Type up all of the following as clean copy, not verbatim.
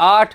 8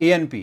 ANP,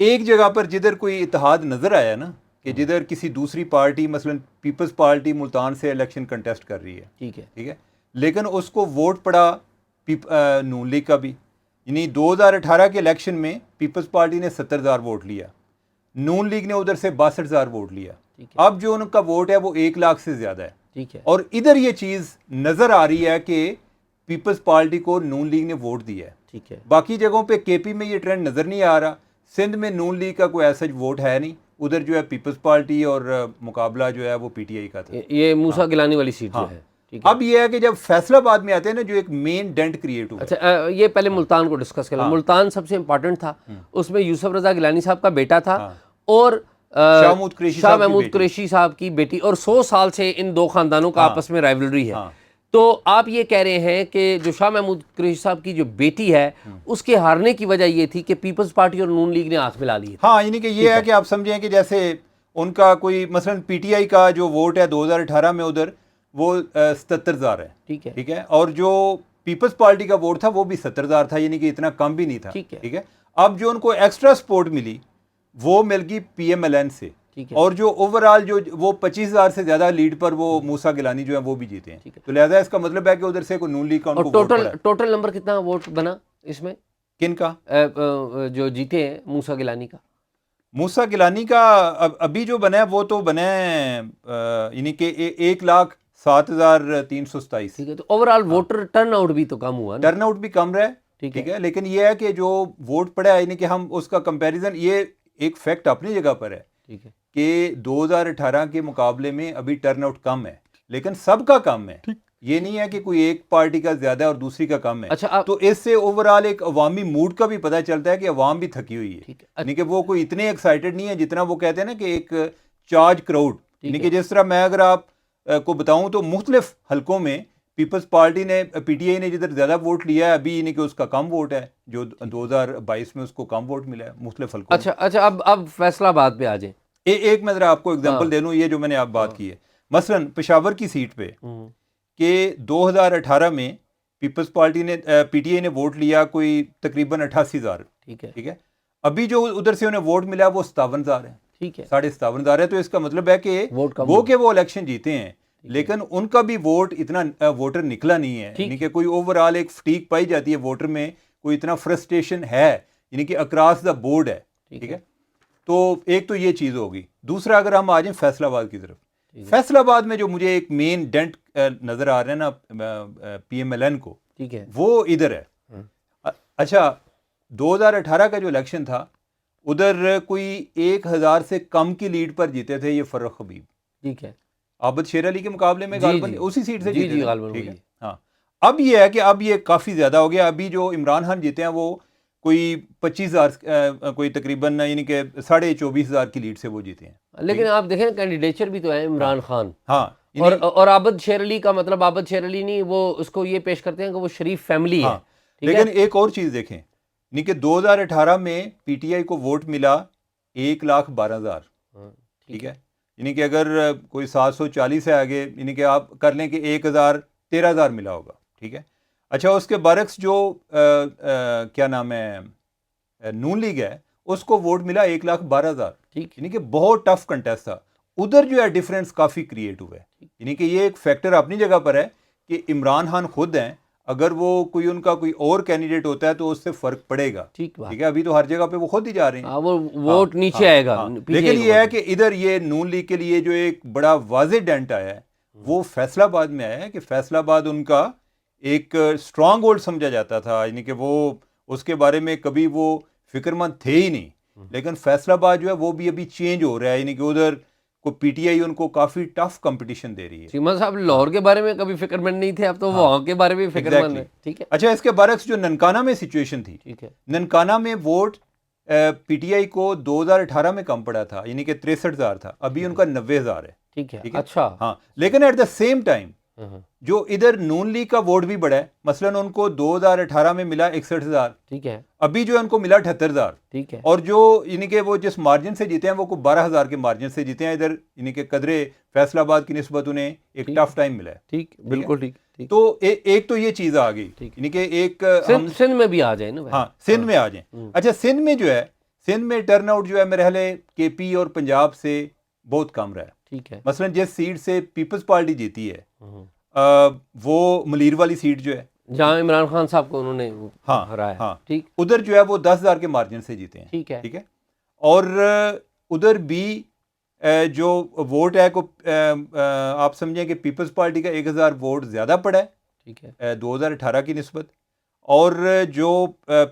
ایک جگہ پر جدھر کوئی اتحاد نظر آیا نا کہ جدھر کسی دوسری پارٹی مثلا پیپلز پارٹی ملتان سے الیکشن کنٹیسٹ کر رہی ہے, ٹھیک ہے, لیکن اس کو ووٹ پڑا نون لیگ کا بھی, یعنی 2018 کے الیکشن میں پیپلز پارٹی نے 70,000 ووٹ لیا, نون لیگ نے ادھر سے 62,000 ووٹ لیا. اب جو ان کا ووٹ ہے وہ 1 لاکھ سے زیادہ ہے, اور ادھر یہ چیز نظر آ رہی ہے کہ پیپلز پارٹی کو نون لیگ نے ووٹ دیا ہے. باقی جگہوں پہ کے پی میں یہ ٹرینڈ نظر نہیں آ رہا, سندھ میں نون لیگ کا کوئی ایسا ووٹ ہے نہیں, ادھر جو ہے پیپلز پارٹی اور مقابلہ جو ہے وہ پی ٹی آئی کا تھا. یہ موسیٰ گیلانی والی سیٹ جو ہے. اب یہ ہے کہ جب فیصل آباد میں آتے ہیں نا جو ایک مین ڈینٹ کریٹ ہوا. اچھا یہ پہلے ملتان کو ڈسکس کریں. ملتان سب سے امپورٹنٹ تھا, اس میں یوسف رضا گیلانی صاحب کا بیٹا تھا اور شاہ محمود قریشی صاحب کی بیٹی, اور 100 سال سے ان دو خاندانوں کا آپس میں رائیولری ہے. تو آپ یہ کہہ رہے ہیں کہ جو شاہ محمود قریشی صاحب کی جو بیٹی ہے اس کے ہارنے کی وجہ یہ تھی کہ پیپلز پارٹی اور نون لیگ نے ہاتھ ملا لیے. ہاں, یعنی کہ یہ ہے کہ آپ سمجھیں کہ جیسے ان کا کوئی مثلا پی ٹی آئی کا جو ووٹ ہے 2018 میں ادھر وہ 77,000 ہے, ٹھیک ہے, اور جو پیپلز پارٹی کا ووٹ تھا وہ بھی 70,000 تھا, یعنی کہ اتنا کم بھی نہیں تھا, ٹھیک ہے. اب جو ان کو ایکسٹرا سپورٹ ملی وہ مل گئی پی ایم ایل این سے, اور جو اوور آل جو وہ 25,000 سے زیادہ لیڈ پر وہ موسیٰ گیلانی جو ہیں وہ بھی جیتے ہیں. تو لہذا اس کا مطلب ہے کہ ادھر سے کوئی نون لیگ کا ان کو ٹوٹل نمبر کتنا ووٹ بنا اس میں, کن کا جو جیتے ہیں موسیٰ گیلانی کا؟ موسیٰ گیلانی کا ابھی جو بنا ہے وہ تو بنا ہے یعنی کہ 1,07,327. ٹھیک ہے, تو over all voter turn out بھی تو کم ہوا, ٹرن آؤٹ بھی کم رہا ہے, ٹھیک ہے, لیکن یہ ہے کہ جو ووٹ پڑا ہے یعنی کہ ہم اس کا کمپیریزن, یہ ایک فیکٹ اپنی جگہ پر ہے کہ 2018 کے مقابلے میں ابھی ٹرن آؤٹ کم ہے, لیکن سب کا کم ہے. یہ نہیں ہے کہ کوئی ایک پارٹی کا زیادہ اور دوسری کا کم ہے. تو اس سے اوور آل ایک عوامی موڈ کا بھی پتہ چلتا ہے کہ عوام بھی تھکی ہوئی ہے, یعنی کہ وہ کوئی اتنے ایکسائٹڈ نہیں ہے جتنا وہ کہتے ہیں نا کہ ایک چارج کراؤڈ. یعنی کہ جس طرح میں اگر آپ کو بتاؤں تو مختلف حلقوں میں پیپلز پارٹی نے پی ٹی آئی نے جدھر زیادہ ووٹ لیا ہے ابھی, یعنی کہ اس کا کم ووٹ ہے, جو 2022 میں اس کو کم ووٹ ملا ہے مختلف حلقوں. اچھا اب فیصل آباد پہ آ جائیں. ایک میں ذرا آپ کو اگزامپل دے دوں, یہ جو میں نے آپ بات کی ہے مثلا پشاور کی سیٹ پہ کہ 2018 میں پیپلز پارٹی نے پی ٹی آئی نے ووٹ لیا کوئی تقریباً 88,000, ٹھیک ہے, ابھی جو ادھر سے انہیں ووٹ ملا وہ 57,000 ہے, 57,500 ہے. تو اس کا مطلب ہے کہ وہ الیکشن جیتے ہیں لیکن ان کا بھی ووٹ اتنا ووٹر نکلا نہیں ہے, یعنی کہ کوئی اوور آل ایک فٹیک پائی جاتی ہے ووٹر میں, کوئی اتنا فرسٹریشن ہے, یعنی کہ اکراس دا بورڈ ہے, ٹھیک ہے. تو ایک تو یہ چیز ہوگی. دوسرا اگر ہم آ جائیں فیصل آباد کی طرف, فیصل آباد میں جو مجھے ایک مین ڈینٹ نظر آ رہا ہے نا پی ایم ایل این کو, وہ ادھر ہے. اچھا 2018 کا جو الیکشن تھا ادھر کوئی 1,000 سے کم کی لیڈ پر جیتے تھے یہ فرخ حبیب, ٹھیک ہے, عابد شیر علی کے مقابلے میں غالباً اسی سیٹ سے جیتے تھے, ٹھیک ہے. ہاں, اب یہ ہے کہ اب یہ کافی زیادہ ہو گیا. ابھی جو عمران خان جیتے ہیں وہ کوئی 25,000 کوئی تقریباً یعنی کہ 24,500 کی لیڈ سے وہ جیتے ہیں. لیکن آپ دیکھیں کینڈیڈیچر بھی تو ہے عمران خان, ہاں, اور عابد شیر علی کا مطلب عابد شیر علی نہیں, وہ اس کو یہ پیش کرتے ہیں کہ وہ شریف فیملی ہے. لیکن ایک اور چیز دیکھیں, یعنی کہ 2018 میں پی ٹی آئی کو ووٹ ملا 1,12,000, ٹھیک ہے, یعنی کہ اگر کوئی 740 ہے آگے, یعنی کہ آپ کر لیں کہ 13,000 ملا ہوگا, ٹھیک ہے. اچھا اس کے برعکس جو کیا نام ہے نون لیگ ہے اس کو ووٹ ملا 1,12,000, ٹھیک, یعنی کہ بہت ٹف کنٹیسٹ تھا. ادھر جو ہے ڈیفرنس کافی کریٹ ہوا ہے, یعنی کہ یہ ایک فیکٹر اپنی جگہ پر ہے کہ عمران خان خود ہیں, اگر وہ کوئی ان کا کوئی اور کینڈیڈیٹ ہوتا ہے تو اس سے فرق پڑے گا, ٹھیک ہے. ابھی تو ہر جگہ پہ وہ خود ہی جا رہے ہیں, وہ ووٹ نیچے آئے گا. لیکن یہ ہے کہ ادھر یہ نون لیگ کے لیے جو ایک بڑا واضح ڈینٹ آیا ہے وہ فیصل آباد میں آیا ہے کہ فیصل آباد ان کا ایک اسٹرانگ ہولڈ سمجھا جاتا تھا, یعنی کہ وہ اس کے بارے میں کبھی وہ فکر مند تھے ہی نہیں. لیکن فیصل آباد جو ہے وہ بھی ابھی چینج ہو رہا ہے, یعنی کہ ادھر کو پی ٹی آئی ان کو کافی ٹف کمپٹیشن دے رہی ہے. چیمہ صاحب لاہور کے بارے میں کبھی فکر مند نہیں تھے, اب تو وہاں کے بارے میں فکر مند ہے, ٹھیک ہے. اچھا اس کے برعکس جو ننکانہ میں سچویشن تھی, ٹھیک ہے, ننکانہ میں ووٹ پی ٹی آئی کو 2018 میں کم پڑا تھا, یعنی کہ 63,000 تھا, ابھی ان کا 90,000 ہے, ٹھیک ہے. اچھا ہاں, لیکن ایٹ دا سیم ٹائم جو ادھر نون لیگ کا ووٹ بھی بڑا ہے, مثلاً ان کو 2018 میں ملا 61,000, ٹھیک ہے, ابھی جو ہے ان کو ملا 78,000, ٹھیک ہے, اور جو یعنی کہ وہ جس مارجن سے جیتے ہیں وہ کو 12,000 کے مارجن سے جیتے ہیں ادھر, یعنی کہ قدرے فیصل آباد کی نسبت انہیں ایک ٹف ٹائم ملا ہے, ٹھیک, بالکل ٹھیک. تو ایک تو یہ چیز آ گئی, یعنی کہ ایک سندھ میں بھی آ جائیں نا, ہاں سندھ میں آ جائیں. اچھا سندھ میں جو ہے سندھ میں ٹرن آؤٹ جو ہے میرے خیال کے پی اور پنجاب سے بہت کم رہا ہے. ٹھیک ہے. مثلا جس سیٹ سے پیپلز پارٹی جیتی ہے وہ ملیر والی سیٹ جو ہے جہاں عمران خان صاحب کو انہوں نے ہرایا. ہاں ٹھیک. ادھر جو ہے وہ 10,000 کے مارجن سے جیتے ہیں. ٹھیک ہے. ٹھیک ہے. اور ادھر بھی جو ووٹ ہے کو آپ سمجھیں کہ پیپلز پارٹی کا 1,000 ووٹ زیادہ پڑا ہے. ٹھیک ہے. 2018 کی نسبت. اور جو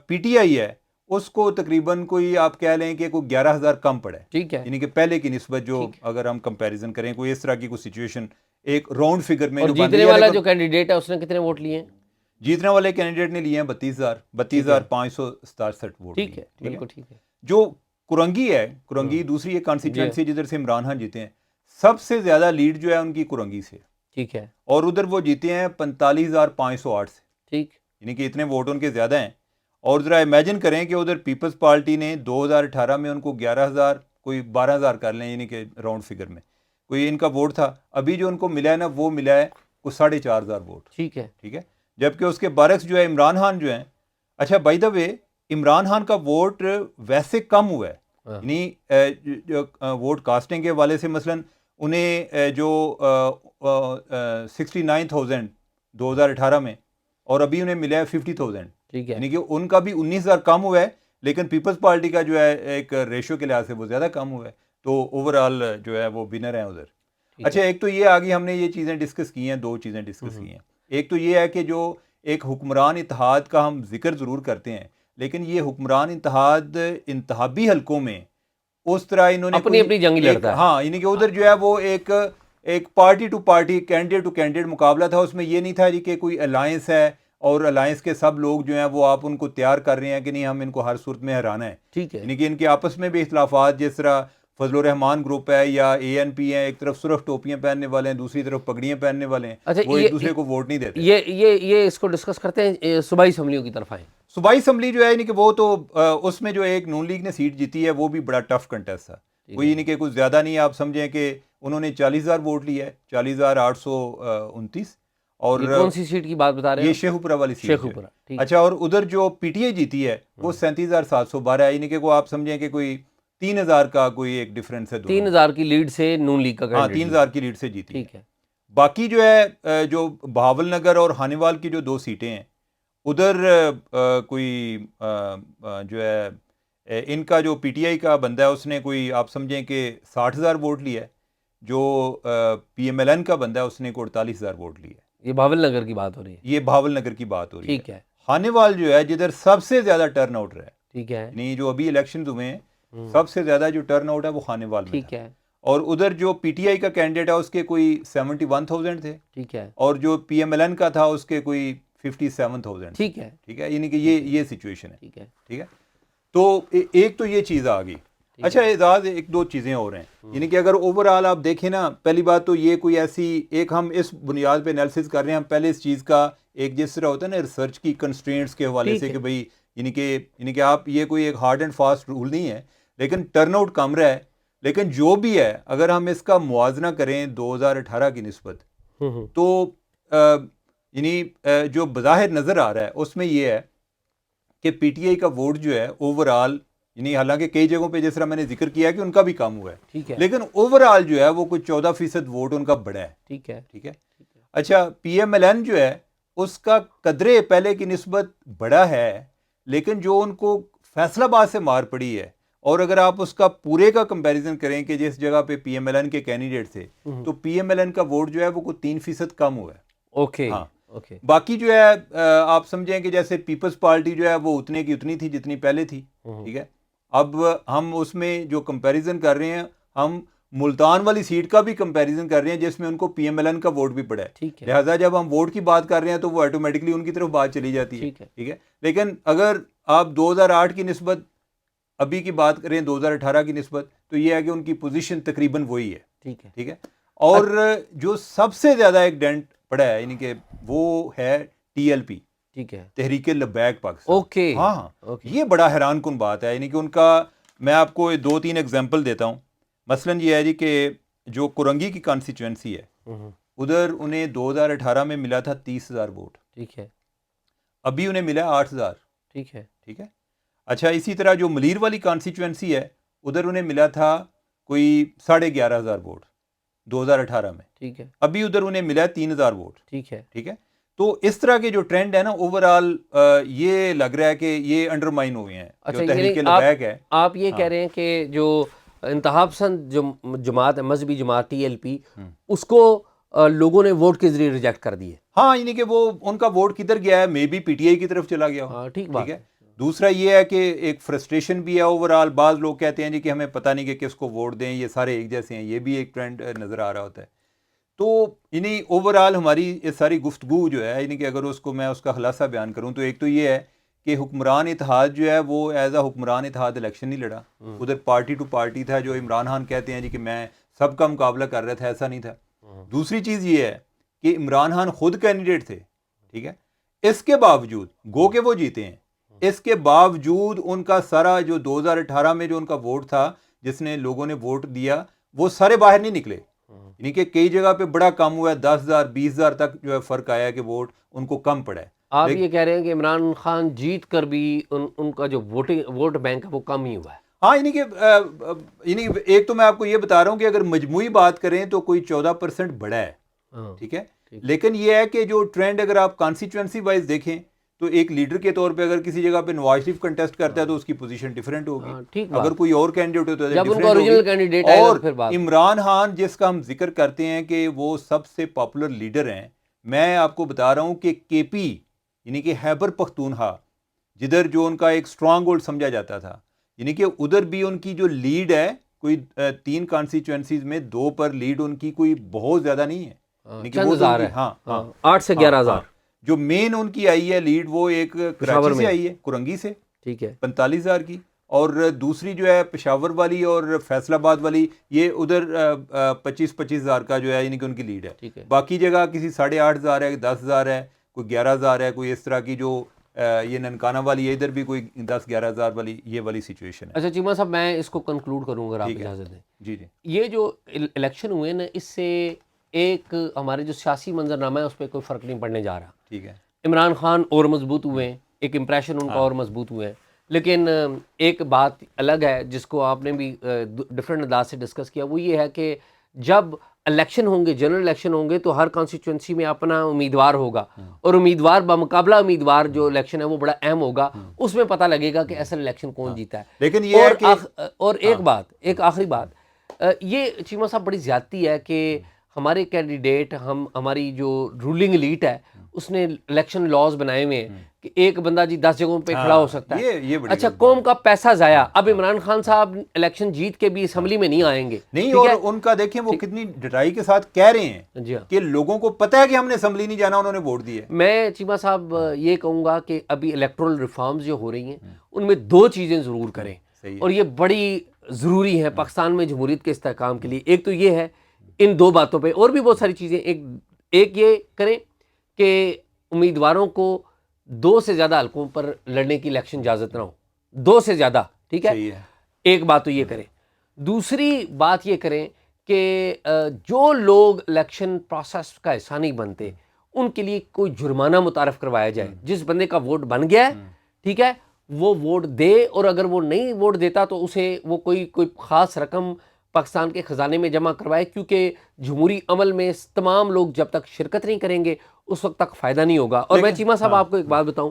پی ٹی آئی ہے اس کو تقریباً کوئی آپ کہہ لیں کہ کوئی 11,000 کم پڑا ہے. ٹھیک ہے. یعنی کہ پہلے کی نسبت جو اگر ہم کمپیریزن کریں کوئی اس طرح کی کوئی سچویشن ایک راؤنڈ فگر میں اور جو بن رہی جیتنے ہے. والا جو کینڈیڈیٹ ہے اس نے کتنے ووٹ لیے ہیں؟ جیتنے والے کینڈیڈیٹ نے لیے ہیں 32,567 ووٹ. ٹھیک ہے. بالکل ٹھیک ہے. جو کرنگی ہے, کرنگی دوسری ایک کانسٹیچوئنسی جدھر سے عمران خان جیتے ہیں, سب سے زیادہ لیڈ جو ہے ان کی کرنگی سے. ٹھیک ہے. اور ادھر وہ جیتے ہیں 45,508 سے. ٹھیک. یعنی کہ اتنے ووٹ ان کے زیادہ ہیں. اور ذرا امیجن کریں کہ ادھر پیپلز پارٹی نے 2018 میں ان کو 11,000 کوئی 12,000 کر لیں یعنی کہ راؤنڈ فگر میں کوئی ان کا ووٹ تھا. ابھی جو ان کو ملا ہے نا وہ ملا ہے کوئی 4,500 ووٹ. ٹھیک ہے. ٹھیک ہے. جبکہ اس کے برعکس جو ہے عمران خان جو ہیں, اچھا بائی دا وے عمران خان کا ووٹ ویسے کم ہوا ہے. یعنی ووٹ کاسٹنگ کے حوالے سے مثلا انہیں جو 69,000 2018 میں اور ابھی انہیں ملا ہے 50,000. ٹھیک ہے. یعنی کہ ان کا بھی 19,000 کم ہوا ہے, لیکن پیپلز پارٹی کا جو ہے ایک ریشو کے لحاظ سے وہ زیادہ کم ہوا ہے. تو اوور آل جو ہے وہ ونر ہیں ادھر. اچھا ایک تو یہ آگے ہم نے یہ چیزیں ڈسکس کی ہیں, 2 چیزیں ڈسکس کی ہیں. ایک تو یہ ہے کہ جو ایک حکمران اتحاد کا ہم ذکر ضرور کرتے ہیں, لیکن یہ حکمران اتحاد انتخابی حلقوں میں اس طرح انہوں نے اپنی جنگ لڑتا ہے. ہاں یعنی کہ ادھر جو ہے وہ ایک party to party candidate to candidate مقابلہ تھا. اس میں یہ نہیں تھا کہ کوئی الائنس ہے اور الائنس کے سب لوگ جو ہیں وہ آپ ان کو تیار کر رہے ہیں کہ نہیں ہم ان کو ہر صورت میں ہرانا ہے. ٹھیک ہے. یعنی کہ ان کے آپس میں بھی اختلافات, جس طرح فضل الرحمان گروپ ہے یا اے این پی ہیں, ایک طرف سرخ ٹوپیاں پہننے والے ہیں, دوسری طرف پگڑیاں پہننے والے ہیں, وہ ایک دوسرے کو ووٹ نہیں دیتے. یہ اس کو ڈسکس کرتے ہیں, صوبائی اسمبلیوں کی طرف آئیں. صوبائی اسمبلی جو ہے یعنی کہ وہ تو اس میں جو ایک نون لیگ نے سیٹ جیتی ہے وہ بھی بڑا ٹف کنٹیسٹ تھا. کوئی یعنی کہ کچھ زیادہ نہیں, آپ سمجھیں کہ انہوں نے 40,000 ووٹ لیا ہے, 40,829. اور کون سی سیٹ کی بات بتا رہے ہیں؟ یہ شیخوپورہ والی سیٹ. شیخوپورہ. اچھا. اور ادھر جو پی ٹی آئی جیتی ہے وہ 37,712 ہے. یعنی کہ وہ آپ سمجھیں کہ کوئی 3,000 کا کوئی ایک ڈفرینس ہے. 3,000 کی لیڈ سے نون لیگ کا. ہاں 3,000 کی لیڈ سے جیتی. ٹھیک ہے. باقی جو ہے جو بہاول نگر اور ہانیوال کی جو 2 سیٹیں ہیں ادھر کوئی جو ہے ان کا جو پی ٹی آئی کا بندہ ہے اس نے کوئی آپ سمجھیں کہ 60,000 ووٹ لیا ہے. جو پی ایم ایل این کا بندہ ہے اس نے کوئی 48,000 ووٹ لیا ہے. یہ بہاول نگر کی بات ہو رہی ہے. یہ بہاول نگر کی بات ہو رہی ہے. ٹھیک ہے. ہانیوال جو ہے جدھر سب سے زیادہ ٹرن آؤٹ رہا ہے. ٹھیک ہے. یعنی جو ابھی الیکشن ہوئے ہیں سب سے زیادہ جو ٹرن آؤٹ ہے وہ ہانیوال میں. ٹھیک ہے. اور ادھر جو پی ٹی آئی کا کینڈیڈیٹ ہے اس کے کوئی 71,000 تھے. ٹھیک ہے. اور جو پی ایم ایل این کا تھا اس کے کوئی 57,000. ٹھیک ہے. ٹھیک ہے. یعنی کہ یہ سچویشن ہے. ٹھیک ہے. ٹھیک ہے. تو ایک تو یہ چیز آ گئی. اچھا اعزاز, 1-2 چیزیں اور ہیں. یعنی کہ اگر اوور آل آپ دیکھیں نا, پہلی بات تو یہ کوئی ایسی ایک ہم اس بنیاد پہ انالیسس کر رہے ہیں, ہم پہلے اس چیز کا ایک جس طرح ہوتا ہے نا ریسرچ کی کنسٹرینٹس کے حوالے سے کہ بھئی یعنی کہ آپ یہ کوئی ایک ہارڈ اینڈ فاسٹ رول نہیں ہے, لیکن ٹرن آؤٹ کم رہا ہے. لیکن جو بھی ہے اگر ہم اس کا موازنہ کریں 2018 کی نسبت تو یعنی جو بظاہر نظر آ رہا ہے اس میں یہ ہے کہ پی ٹی آئی کا ووٹ جو ہے اوور آل, یعنی حالانکہ کئی جگہوں پہ جس طرح میں نے ذکر کیا کہ ان کا بھی کم ہوا ہے. ٹھیک ہے. لیکن اوور آل جو ہے وہ کوئی 14% ووٹ ان کا بڑا ہے. ٹھیک ہے. ٹھیک ہے. اچھا پی ایم ایل این جو ہے اس کا قدرے پہلے کی نسبت بڑا ہے, لیکن جو ان کو فیصل آباد سے مار پڑی ہے, اور اگر آپ اس کا پورے کا کمپیریزن کریں کہ جس جگہ پہ پی ایم ایل این کے کینڈیڈیٹ تھے تو پی ایم ایل این کا ووٹ جو ہے وہ کوئی 3% کم ہوا ہے. اوکے. ہاں. باقی جو ہے آپ سمجھیں کہ جیسے پیپلز پارٹی جو ہے وہ اتنے کی اتنی تھی جتنی پہلے تھی. ٹھیک ہے. اب ہم اس میں جو کمپیریزن کر رہے ہیں, ہم ملتان والی سیٹ کا بھی کمپیریزن کر رہے ہیں جس میں ان کو پی ایم ایل این کا ووٹ بھی پڑا ہے. لہٰذا جب ہم ووٹ کی بات کر رہے ہیں تو وہ آٹومیٹکلی ان کی طرف بات چلی جاتی ہے. ٹھیک ہے. لیکن اگر آپ 2008 کی نسبت ابھی کی بات کریں 2018 کی نسبت تو یہ ہے کہ ان کی پوزیشن تقریباً وہی ہے. ٹھیک ہے. اور جو سب سے زیادہ ایک ڈینٹ پڑا ہے یعنی کہ وہ ہے ٹی ایل پی. ٹھیک ہے. تحریک لبیک پاکستان. اوکے. ہاں یہ بڑا حیران کن بات ہے. یعنی کہ ان کا میں آپ کو 2-3 ایگزامپل دیتا ہوں. مثلاً یہ ہے جی کہ جو کرنگی کی کانسٹیچوئنسی ہے ادھر انہیں 2018 میں ملا تھا 30,000 ووٹ. ٹھیک ہے. ابھی انہیں ملا 8,000. ٹھیک ہے. ٹھیک ہے. اچھا اسی طرح جو ملیر والی کانسٹیچوئنسی ہے ادھر انہیں ملا تھا کوئی 11,500 ووٹ 2018 میں. ٹھیک ہے. ابھی ادھر انہیں ملا ہے 3,000 ووٹ. ٹھیک ہے. ٹھیک ہے. تو اس طرح کے جو ٹرینڈ ہے نا اوور آل یہ لگ رہا ہے کہ یہ انڈرمائن ہوئے ہیں. اچھا جو تحریک لبیک ہے آپ یہ کہہ رہے ہیں کہ جو انتہا پسند جو جماعت ہے مذہبی جماعت TLP اس کو لوگوں نے ووٹ کے ذریعے ریجیکٹ کر دیے. ہاں یعنی کہ وہ ان کا ووٹ کدھر گیا ہے مے بی PTI کی طرف چلا گیا ہو. ٹھیک بات ہے. دوسرا یہ ہے کہ ایک فرسٹریشن بھی ہے اوور آل. بعض لوگ کہتے ہیں جی کہ ہمیں پتہ نہیں کہ کس کو ووٹ دیں, یہ سارے ایک جیسے ہیں, یہ بھی ایک ٹرینڈ نظر آ رہا ہوتا ہے. تو یعنی اوور آل ہماری یہ ساری گفتگو جو ہے یعنی کہ اگر اس کو میں اس کا خلاصہ بیان کروں تو ایک تو یہ ہے کہ حکمران اتحاد جو ہے وہ ایز اے حکمران اتحاد الیکشن نہیں لڑا. ادھر پارٹی ٹو پارٹی تھا. جو عمران خان کہتے ہیں جی کہ میں سب کا مقابلہ کر رہا تھا, ایسا نہیں تھا. دوسری چیز یہ ہے کہ عمران خان خود کینڈیڈیٹ تھے. ٹھیک ہے. اس کے باوجود گو کہ وہ جیتے ہیں, اس کے باوجود ان کا سارا جو 2018 میں جو ان کا ووٹ تھا جس نے لوگوں نے ووٹ دیا وہ سارے باہر نہیں نکلے. یعنی کہ کئی جگہ پہ بڑا کم ہوا ہے, 10,000 20,000 تک جو ہے فرق آیا ہے کہ ووٹ ان کو کم پڑا ہے. آپ یہ کہہ رہے ہیں کہ عمران خان جیت کر بھی ان کا جو ووٹ بینک ہے وہ کم ہی ہوا ہے. ہاں یعنی کہ یعنی ایک تو میں آپ کو یہ بتا رہا ہوں کہ اگر مجموعی بات کریں تو کوئی 14% بڑا ہے. ٹھیک ہے. لیکن یہ ہے کہ جو ٹرینڈ اگر آپ کانسٹیچوئنسی وائز دیکھیں تو ایک لیڈر کے طور پہ اگر کسی جگہ پہ نواز شریف کنٹیسٹ کرتا ہے تو اس کی پوزیشن ڈیفرنٹ ہوگی. اگر کوئی اور کینڈیڈیٹ ہوتا ہے جب ان کا اوریجنل کینڈیڈیٹ ہے اور پھر بات. عمران خان جس کا ہم ذکر کرتے ہیں کہ وہ سب سے پاپولر لیڈر ہیں, میں آپ کو بتا رہا ہوں کہ KP یعنی کہ خیبر پختونخوا جدھر جو ان کا ایک اسٹرانگ ہولڈ سمجھا جاتا تھا, یعنی کہ ادھر بھی ان کی جو لیڈ ہے کوئی 3 کانسٹیچوئنسیز میں 2 پر لیڈ ان کی کوئی بہت زیادہ نہیں ہے. چند ہزار ہے. ہاں 8 سے 11,000. جو مین ان کی آئی ہے لیڈ وہ ایک کراچی سے آئی ہے, کرنگی سے. ٹھیک ہے. 45,000 کی. اور دوسری جو ہے پشاور والی اور فیصل آباد والی یہ ادھر 25,000 کا جو ہے یعنی کہ ان کی لیڈ ہے. باقی جگہ کسی 8,500 ہے, 10,000 ہے, کوئی 11,000 ہے, کوئی اس طرح کی جو یہ ننکانہ والی ہے ادھر بھی کوئی 10-11,000 والی یہ والی سچویشن ہے. اچھا چیمہ صاحب میں اس کو کنکلوڈ کروں گا, آپ اجازت دیں. جی جی. یہ جو الیکشن ہوئے نا اس سے ایک ہمارے جو سیاسی منظرنامہ ہے اس پہ کوئی فرق نہیں پڑنے جا رہا. ٹھیک ہے. عمران خان اور مضبوط ہوئے ہیں, ایک امپریشن ان کا اور مضبوط ہوئے ہیں. لیکن ایک بات الگ ہے جس کو آپ نے بھی ڈفرینٹ انداز سے ڈسکس کیا, وہ یہ ہے کہ جب الیکشن ہوں گے, جنرل الیکشن ہوں گے تو ہر کانسٹیچوئنسی میں اپنا امیدوار ہوگا, اور امیدوار بمقابلہ امیدوار جو الیکشن ہے وہ بڑا اہم ہوگا. اس میں پتہ لگے گا کہ اصل الیکشن کون جیتا ہے. لیکن یہ اور ایک آخری بات, یہ چیمہ صاحب بڑی زیادتی ہے کہ ہمارے کینڈیڈیٹ ہماری جو رولنگ ایلیٹ ہے اس نے الیکشن لاز بنائے ہوئے ہیں کہ ایک بندہ جی 10 جگہوں پہ کھڑا ہو سکتا ہے. اچھا قوم کا پیسہ ضائع. اب عمران خان صاحب الیکشن جیت کے بھی اسمبلی میں نہیں آئیں گے نہیں, اور ان کا دیکھیں وہ کتنی ڈٹائی کے ساتھ کہہ رہے ہیں کہ لوگوں کو پتہ ہے کہ ہم نے اسمبلی نہیں جانا, انہوں نے ووٹ دیے. میں چیمہ صاحب یہ کہوں گا کہ ابھی الیکٹرل ریفارمز جو ہو رہی ہیں ان میں 2 چیزیں ضرور کریں, اور یہ بڑی ضروری ہیں پاکستان میں جمہوریت کے استحکام کے لیے. ایک تو یہ ہے ان 2 باتوں پہ, اور بھی بہت ساری چیزیں. ایک یہ کریں کہ امیدواروں کو 2 سے زیادہ حلقوں پر لڑنے کی الیکشن اجازت نہ ہو, 2 سے زیادہ. ٹھیک ہے. ایک بات تو یہ کریں. دوسری بات یہ کریں کہ جو لوگ الیکشن پروسیس کا حصہ نہیں بنتے ان کے لیے کوئی جرمانہ متعارف کروایا جائے. جس بندے کا ووٹ بن گیا ہے ٹھیک ہے وہ ووٹ دے, اور اگر وہ نہیں ووٹ دیتا تو اسے وہ کوئی خاص رقم پاکستان کے خزانے میں جمع کروائے, کیونکہ جمہوری عمل میں تمام لوگ جب تک شرکت نہیں کریں گے اس وقت تک فائدہ نہیں ہوگا. اور میں چیمہ صاحب آپ کو ایک بات بتاؤں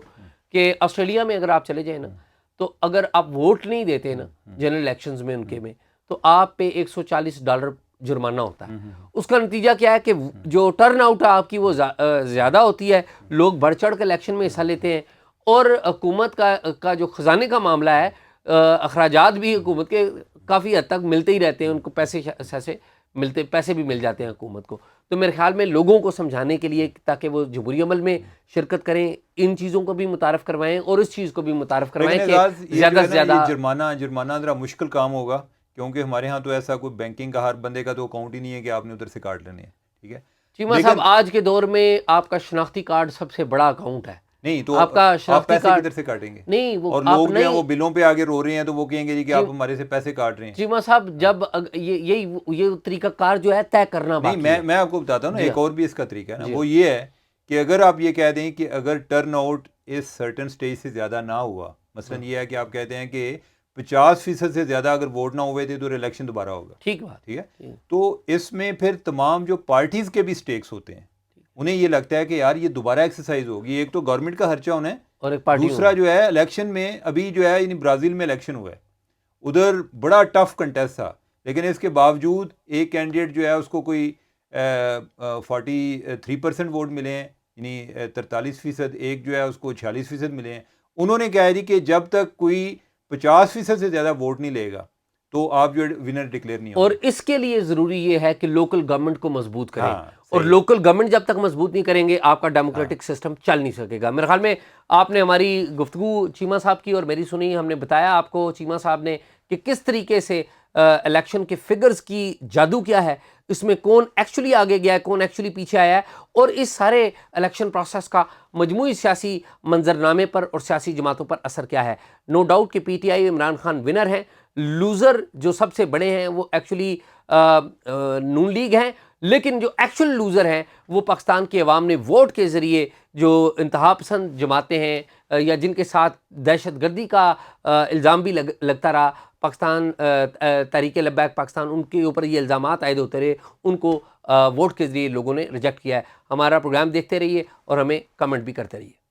کہ آسٹریلیا میں اگر آپ چلے جائیں نا تو اگر آپ ووٹ نہیں دیتے نا جنرل الیکشنز میں ان کے میں تو آپ پہ $140 جرمانہ ہوتا ہے. اس کا نتیجہ کیا ہے کہ جو ٹرن آؤٹ ہے آپ کی وہ زیادہ ہوتی ہے, لوگ بڑھ چڑھ کے الیکشن میں حصہ لیتے ہیں, اور حکومت کا جو خزانے کا معاملہ ہے اخراجات بھی حکومت کے کافی حد تک ملتے ہی رہتے ہیں, ان کو پیسے بھی مل جاتے ہیں حکومت کو. تو میرے خیال میں لوگوں کو سمجھانے کے لیے تاکہ وہ جمہوری عمل میں شرکت کریں, ان چیزوں کو بھی متعارف کروائیں اور اس چیز کو بھی متعارف کروائیں کہ زیادہ سے زیادہ جرمانہ ذرا مشکل کام ہوگا, کیونکہ ہمارے ہاں تو ایسا کوئی بینکنگ کا ہر بندے کا تو اکاؤنٹ ہی نہیں ہے کہ آپ نے ادھر سے کاٹ لینے ہیں. ٹھیک ہے. چیمہ صاحب آج کے دور میں آپ کا شناختی کارڈ سب سے بڑا اکاؤنٹ ہے. نہیں تو آپ کا شناختی پیسے کارڈ کدھر سے کاٹیں گے؟ نہیں اور لوگ جو ہیں وہ بلوں پہ آگے رو رہے ہیں تو وہ کہیں گے جی کہ آپ ہمارے سے پیسے کاٹ رہے ہیں. چیمہ صاحب جب یہ طریقہ کار جو ہے طے کرنا باقی ہے. میں آپ کو بتاتا ہوں نا ایک اور بھی اس کا طریقہ ہے نا, وہ یہ ہے کہ اگر آپ یہ کہہ دیں کہ اگر ٹرن آؤٹ اس سرٹن سٹیج سے زیادہ نہ ہوا مثلاً یہ ہے کہ آپ کہتے ہیں کہ 50% سے زیادہ اگر ووٹ نہ ہوئے تھے تو الیکشن دوبارہ ہوگا. ٹھیک بات. ٹھیک ہے. تو اس میں پھر تمام جو پارٹیز کے بھی سٹیکس ہوتے ہیں, انہیں یہ لگتا ہے کہ یار یہ دوبارہ ایکسرسائز ہوگی. ایک تو گورنمنٹ کا خرچہ ہونا ہے, اور ایک پارٹی دوسرا جو ہے الیکشن میں ابھی جو ہے یعنی برازیل میں الیکشن ہوا ہے, ادھر بڑا ٹف کنٹیسٹ تھا, لیکن اس کے باوجود ایک کینڈیڈیٹ جو ہے اس کو کوئی 43% ووٹ ملے ہیں, یعنی 43%, ایک جو ہے اس کو 46% ملے ہیں. انہوں نے کہا جی کہ جب تک کوئی 50% سے زیادہ ووٹ نہیں لے گا تو آپ جو ونر ڈکلیئر نہیں اور ہوگا. اس کے لیے ضروری یہ ہے کہ لوکل گورنمنٹ کو مضبوط کریں, ہاں, اور صحیح. لوکل گورنمنٹ جب تک مضبوط نہیں کریں گے آپ کا ڈیموکریٹک سسٹم چل نہیں سکے گا. میرے خیال میں آپ نے ہماری گفتگو چیمہ صاحب کی اور میری سنی, ہم نے بتایا آپ کو چیمہ صاحب نے کہ کس طریقے سے الیکشن کے فگرز کی جادو کیا ہے, اس میں کون ایکچولی آگے گیا ہے, کون ایکچولی پیچھے آیا ہے, اور اس سارے الیکشن پروسیس کا مجموعی سیاسی منظرنامے پر اور سیاسی جماعتوں پر اثر کیا ہے. نو ڈاؤٹ کہ P T I Imran Khan winner ہیں, لوزر جو سب سے بڑے ہیں وہ ایکچولی نون لیگ ہیں, لیکن جو ایکچوئل لوزر ہیں وہ پاکستان کے عوام نے ووٹ کے ذریعے جو انتہا پسند جماعتیں ہیں یا جن کے ساتھ دہشت گردی کا الزام بھی لگتا رہا, پاکستان تحریک لبیک پاکستان, ان کے اوپر یہ الزامات عائد ہوتے رہے, ان کو ووٹ کے ذریعے لوگوں نے ریجیکٹ کیا ہے. ہمارا پروگرام دیکھتے رہیے اور ہمیں کمنٹ بھی کرتے رہیے.